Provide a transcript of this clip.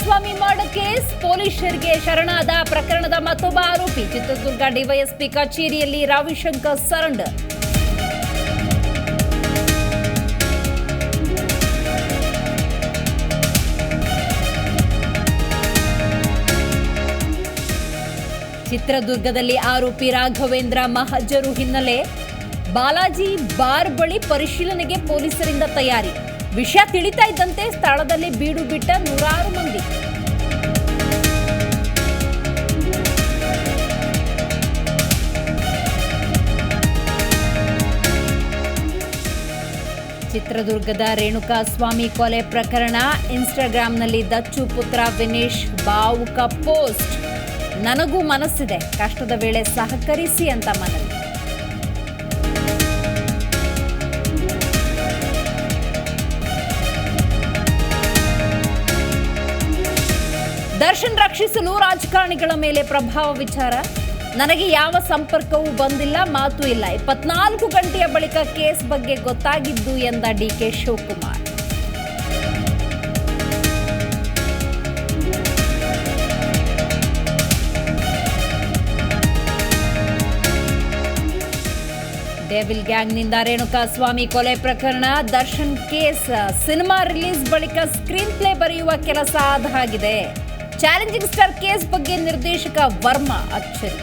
Renukaswamy murder case ಪೊಲೀಸರಿಗೆ ಶರಣಾದ ಪ್ರಕರಣದ ಮತ್ತೊಬ್ಬ ಆರೋಪಿ ಚಿತ್ರದುರ್ಗ ಡಿವೈಎಸ್ಪಿ ಕಚೇರಿಯಲ್ಲಿ ರವಿಶಂಕರ್ ಸರೆಂಡರ್. ಚಿತ್ರದುರ್ಗದಲ್ಲಿ ಆರೋಪಿ ರಾಘವೇಂದ್ರ ಮಹಜರು ಹಿನ್ನೆಲೆ ಬಾಲಾಜಿ ಬಾರ್ ಬಳಿ ಪರಿಶೀಲನೆಗೆ ಪೊಲೀಸರಿಂದ ತಯಾರಿ. ವಿಷಯ ತಿಳಿತಾ ಇದ್ದಂತೆ ಸ್ಥಳದಲ್ಲಿ ಬೀಡು ಬಿಟ್ಟ ನೂರಾರು ಮಂದಿ. ಚಿತ್ರದುರ್ಗದ ರೇಣುಕಾಸ್ವಾಮಿ ಕೊಲೆ ಪ್ರಕರಣ. ಇನ್ಸ್ಟಾಗ್ರಾಂನಲ್ಲಿ ದಚ್ಚು ಪುತ್ರ ವಿನೇಶ್ ಭಾವುಕ ಪೋಸ್ಟ್. ನನಗೂ ಮನಸ್ಸಿದೆ, ಕಷ್ಟದ ವೇಳೆ ಸಹಕರಿಸಿ ಅಂತ ಮನವಿ. ದರ್ಶನ್ ರಕ್ಷಿಸಲು ರಾಜಕಾರಣಿಗಳ ಮೇಲೆ ಪ್ರಭಾವ ವಿಚಾರ. ನನಗೆ ಯಾವ ಸಂಪರ್ಕವೂ ಬಂದಿಲ್ಲ, ಮಾತು ಇಲ್ಲ. 24 ಗಂಟೆಯ ಬಳಿಕ ಕೇಸ್ ಬಗ್ಗೆ ಗೊತ್ತಾಗಿದ್ದು ಎಂದ ಡಿಕೆ ಶಿವಕುಮಾರ್. ಡೆವಿಲ್ ಗ್ಯಾಂಗ್ನಿಂದ ರೇಣುಕಾಸ್ವಾಮಿ ಕೊಲೆ ಪ್ರಕರಣ. ದರ್ಶನ್ ಕೇಸ್ ಸಿನಿಮಾ ರಿಲೀಸ್ ಬಳಿಕ ಸ್ಕ್ರೀನ್ ಪ್ಲೇ ಬರೆಯುವ ಕೆಲಸ ಆಗಿದೆ. ಚಾಲೆಂಜಿಂಗ್ ಸ್ಟಾರ್ ಕೇಸ್ ಬಗ್ಗೆ ನಿರ್ದೇಶಕ ವರ್ಮಾ ಅಚ್ಚರಿ.